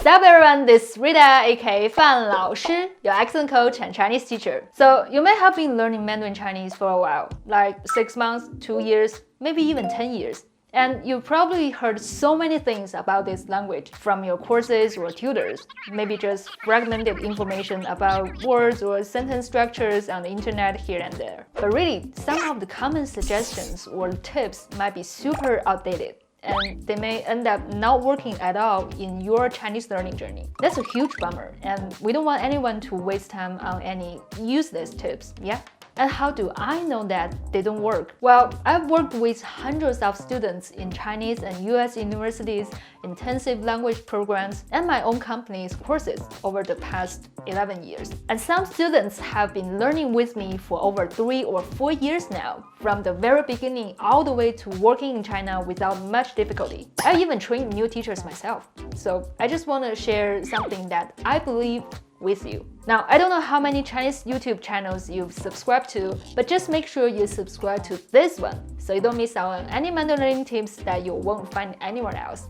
What's up everyone, this is Rita aka Fàn Lǎoshī, your accent coach and Chinese teacher. So you may have been learning Mandarin Chinese for a while, like 6 months, 2 years, maybe even 10 years. And you've probably heard so many things about this language from your courses or tutors, maybe just fragmented information about words or sentence structures on the internet here and there. But really, some of the common suggestions or tips might be super outdated, and they may end up not working at all in your Chinese learning journey. That's a huge bummer, and we don't want anyone to waste time on any useless tips, yeah? And how do I know that they don't work? Well, I've worked with hundreds of students in Chinese and US universities, intensive language programs, and my own company's courses over the past 11 years. And some students have been learning with me for over 3 or 4 years now, from the very beginning all the way to working in China without much difficulty. I even trained new teachers myself. So I just want to share something that I believe with you. Now, I don't know how many Chinese YouTube channels you've subscribed to, but just make sure you subscribe to this one so you don't miss out on any Mandarin tips that you won't find anywhere else.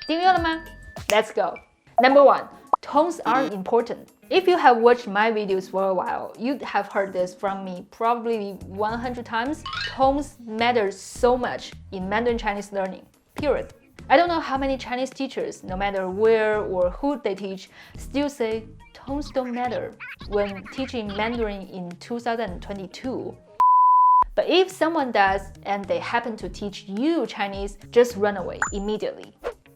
订阅了吗? Let's go. Number 1. Tones are important. If you have watched my videos for a while, you'd have heard this from me probably 100 times. Tones matter so much in Mandarin Chinese learning, period. I don't know how many Chinese teachers, no matter where or who they teach, still say tones don't matter when teaching Mandarin in 2022. But if someone does and they happen to teach you Chinese, just run away immediately.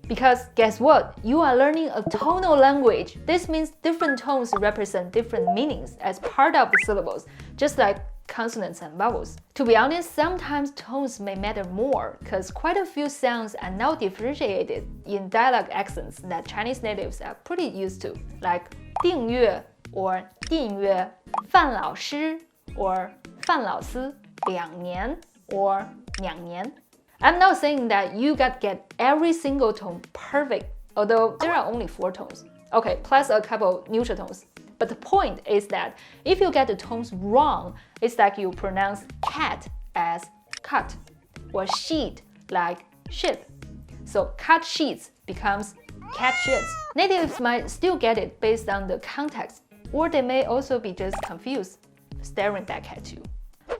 Because guess what? You are learning a tonal language. This means different tones represent different meanings as part of the syllables, just like consonants and vowels. To be honest, sometimes tones may matter more because quite a few sounds are now differentiated in dialect accents that Chinese natives are pretty used to, like 订阅 or 订阅, 范老师 or 范老师, 2年 or 2年. I'm not saying that you gotta get every single tone perfect, although there are only 4 tones. Okay, plus a couple neutral tones. But the point is that if you get the tones wrong, it's like you pronounce cat as cut, or sheet like ship. So cut sheets becomes cat shits. Natives might still get it based on the context, or they may also be just confused, staring back at you.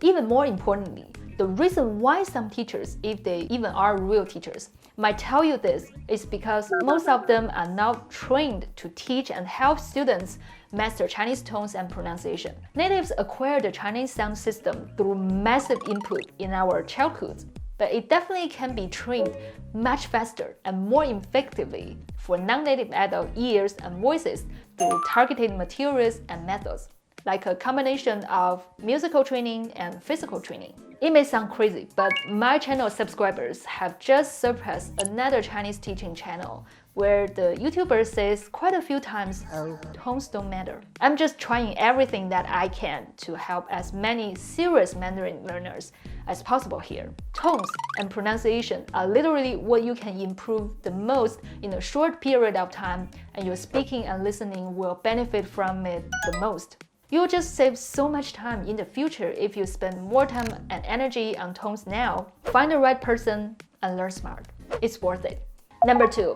Even more importantly, the reason why some teachers, if they even are real teachers, might tell you this is because most of them are now trained to teach and help students master Chinese tones and pronunciation. Natives acquire the Chinese sound system through massive input in our childhood, but it definitely can be trained much faster and more effectively for non-native adult ears and voices through targeted materials and methods, like a combination of musical training and physical training. It may sound crazy, but my channel subscribers have just surpassed another Chinese teaching channel where the YouTuber says quite a few times, oh, tones don't matter. I'm just trying everything that I can to help as many serious Mandarin learners as possible here. Tones and pronunciation are literally what you can improve the most in a short period of time, and your speaking and listening will benefit from it the most. You'll just save so much time in the future if you spend more time and energy on tones now. Find the right person and learn smart. It's worth it. Number 2,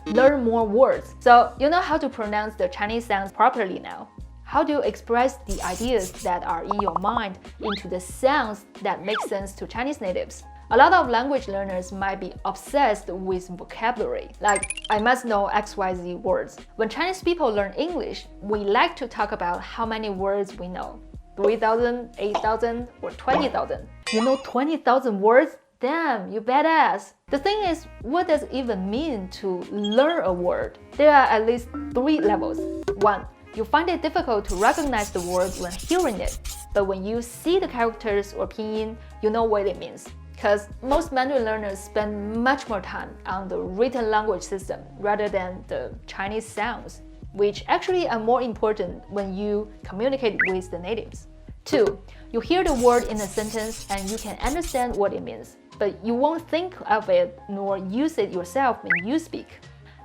learn more words. So you know how to pronounce the Chinese sounds properly now. How do you express the ideas that are in your mind into the sounds that make sense to Chinese natives? A lot of language learners might be obsessed with vocabulary, like I must know XYZ words. When Chinese people learn English, we like to talk about how many words we know. 3,000, 8,000, or 20,000. You know 20,000 words? Damn, you badass! The thing is, what does it even mean to learn a word? There are at least 3 levels. 1. You find it difficult to recognize the word when hearing it, but when you see the characters or pinyin, you know what it means. Because most Mandarin learners spend much more time on the written language system rather than the Chinese sounds, which actually are more important when you communicate with the natives. 2. You hear the word in a sentence and you can understand what it means, but you won't think of it nor use it yourself when you speak.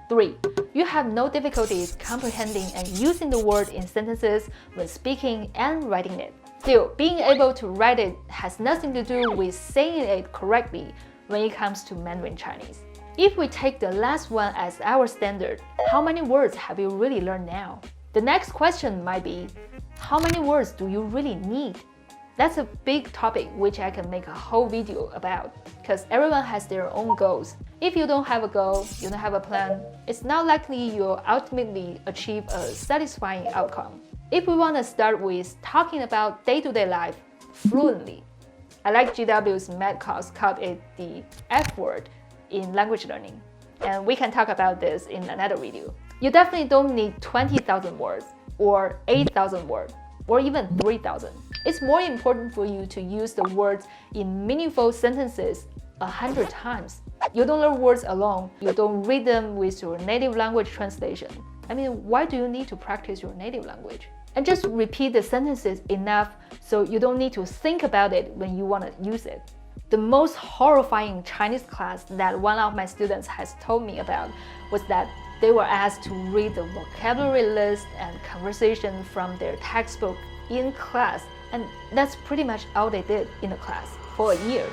3. You have no difficulties comprehending and using the word in sentences when speaking and writing it. Still, being able to write it has nothing to do with saying it correctly when it comes to Mandarin Chinese. If we take the last one as our standard, how many words have you really learned now? The next question might be, how many words do you really need? That's a big topic which I can make a whole video about, because everyone has their own goals. If you don't have a goal, you don't have a plan, it's not likely you'll ultimately achieve a satisfying outcome. If we want to start with talking about day-to-day life fluently, I like GW's math class called it the F word in language learning, and we can talk about this in another video. You definitely don't need 20,000 words or 8,000 words or even 3,000. It's more important for you to use the words in meaningful sentences 100 times. You don't learn words alone. You don't read them with your native language translation. I mean, why do you need to practice your native language? And just repeat the sentences enough so you don't need to think about it when you want to use it. The most horrifying Chinese class that one of my students has told me about was that they were asked to read the vocabulary list and conversation from their textbook in class, and that's pretty much all they did in the class for a year.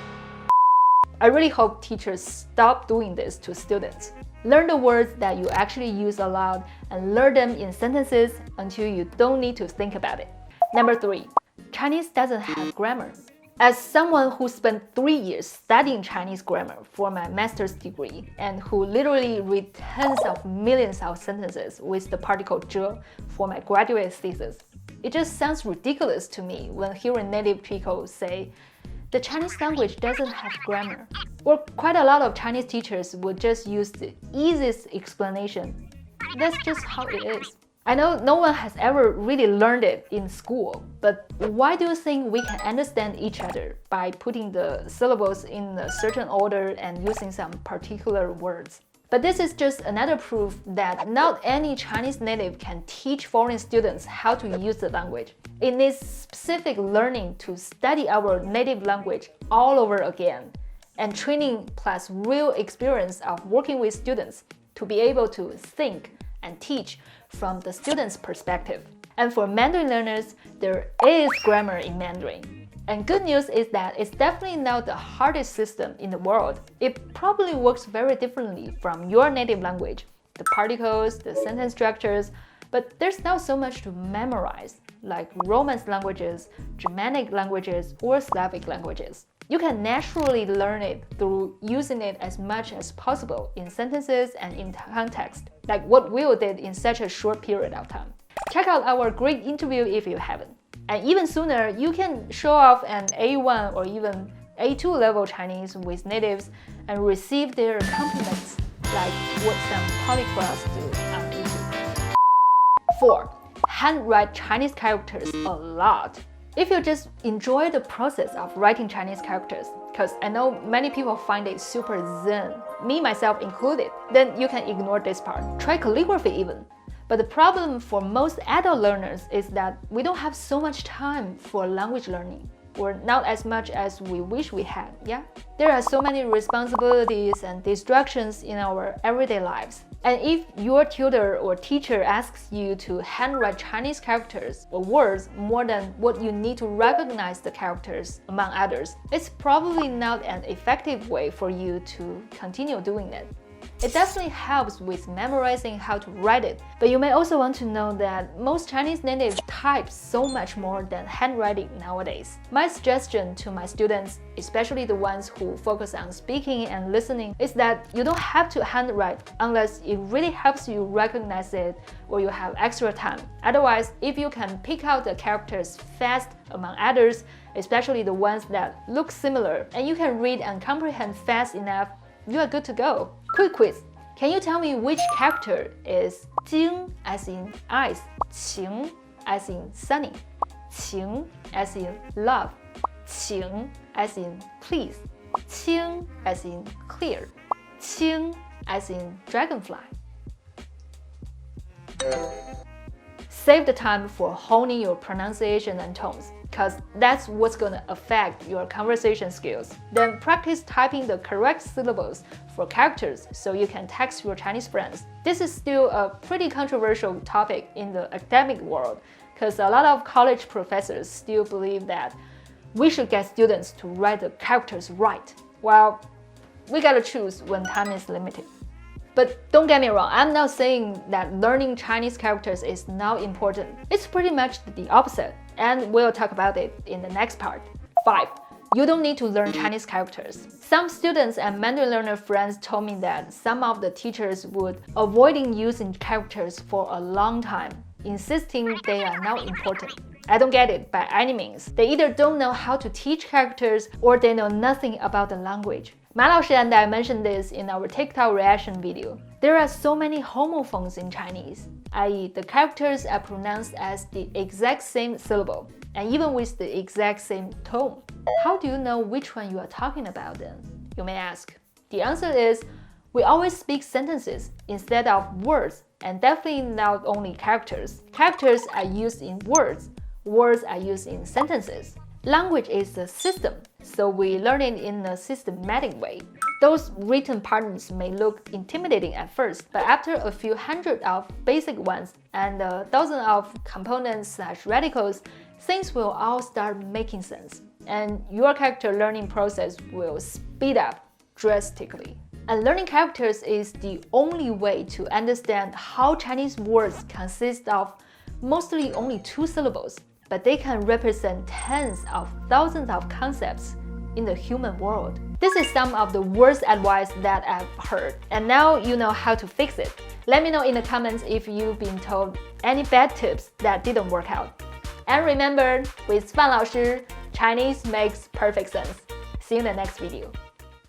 I really hope teachers stop doing this to students. Learn the words that you actually use aloud and learn them in sentences until you don't need to think about it. Number 3, Chinese doesn't have grammar. As someone who spent 3 years studying Chinese grammar for my master's degree and who literally read tens of millions of sentences with the particle zhe for my graduate thesis, it just sounds ridiculous to me when hearing native people say, the Chinese language doesn't have grammar. Or quite a lot of Chinese teachers would just use the easiest explanation. That's just how it is. I know no one has ever really learned it in school, but why do you think we can understand each other by putting the syllables in a certain order and using some particular words? But this is just another proof that not any Chinese native can teach foreign students how to use the language. It needs specific learning to study our native language all over again, and training plus real experience of working with students to be able to think and teach from the student's perspective. And for Mandarin learners, there is grammar in Mandarin. And good news is that it's definitely not the hardest system in the world. It probably works very differently from your native language, the particles, the sentence structures, but there's not so much to memorize, like Romance languages, Germanic languages, or Slavic languages. You can naturally learn it through using it as much as possible in sentences and in context, like what Will did in such a short period of time. Check out our great interview if you haven't. And even sooner, you can show off an A1 or even A2 level Chinese with natives and receive their compliments, like what some polyglotts do on YouTube. 4. Handwrite Chinese characters a lot. If you just enjoy the process of writing Chinese characters, because I know many people find it super zen, me myself included, then you can ignore this part. Try calligraphy even. But the problem for most adult learners is that we don't have so much time for language learning, or not as much as we wish we had, yeah? There are so many responsibilities and distractions in our everyday lives. And if your tutor or teacher asks you to handwrite Chinese characters or words more than what you need to recognize the characters, among others, it's probably not an effective way for you to continue doing it. It definitely helps with memorizing how to write it, but you may also want to know that most Chinese natives type so much more than handwriting nowadays. My suggestion to my students, especially the ones who focus on speaking and listening, is that you don't have to handwrite unless it really helps you recognize it or you have extra time. Otherwise, if you can pick out the characters fast among others, especially the ones that look similar, and you can read and comprehend fast enough, you are good to go. Quick quiz. Can you tell me which character is 睛 as in eyes, 情 as in sunny, 情 as in love, 情 as in please, 清 as in clear, 清 as in dragonfly? Save the time for honing your pronunciation and tones, because that's what's gonna affect your conversation skills. Then practice typing the correct syllables for characters so you can text your Chinese friends. This is still a pretty controversial topic in the academic world, because a lot of college professors still believe that we should get students to write the characters right. Well, we gotta choose when time is limited. But don't get me wrong, I'm not saying that learning Chinese characters is not important. It's pretty much the opposite, and we'll talk about it in the next part. 5. You don't need to learn Chinese characters. Some students and Mandarin learner friends told me that some of the teachers would avoiding using characters for a long time, insisting they are not important. I don't get it by any means. They either don't know how to teach characters or they know nothing about the language. Ma Laoshi and I mentioned this in our TikTok reaction video. There are so many homophones in Chinese, i.e. the characters are pronounced as the exact same syllable, and even with the exact same tone. How do you know which one you are talking about then? You may ask. The answer is, we always speak sentences instead of words, and definitely not only characters. Characters are used in words, words are used in sentences. Language is a system, so we learn it in a systematic way. Those written patterns may look intimidating at first, but after a few hundred of basic ones and a dozen of components/radicals, things will all start making sense, and your character learning process will speed up drastically. And learning characters is the only way to understand how Chinese words consist of mostly only 2 syllables, but they can represent tens of thousands of concepts in the human world. This is some of the worst advice that I've heard, and now you know how to fix it. Let me know in the comments if you've been told any bad tips that didn't work out. And remember, with Fàn Lǎoshī, Chinese makes perfect sense. See you in the next video.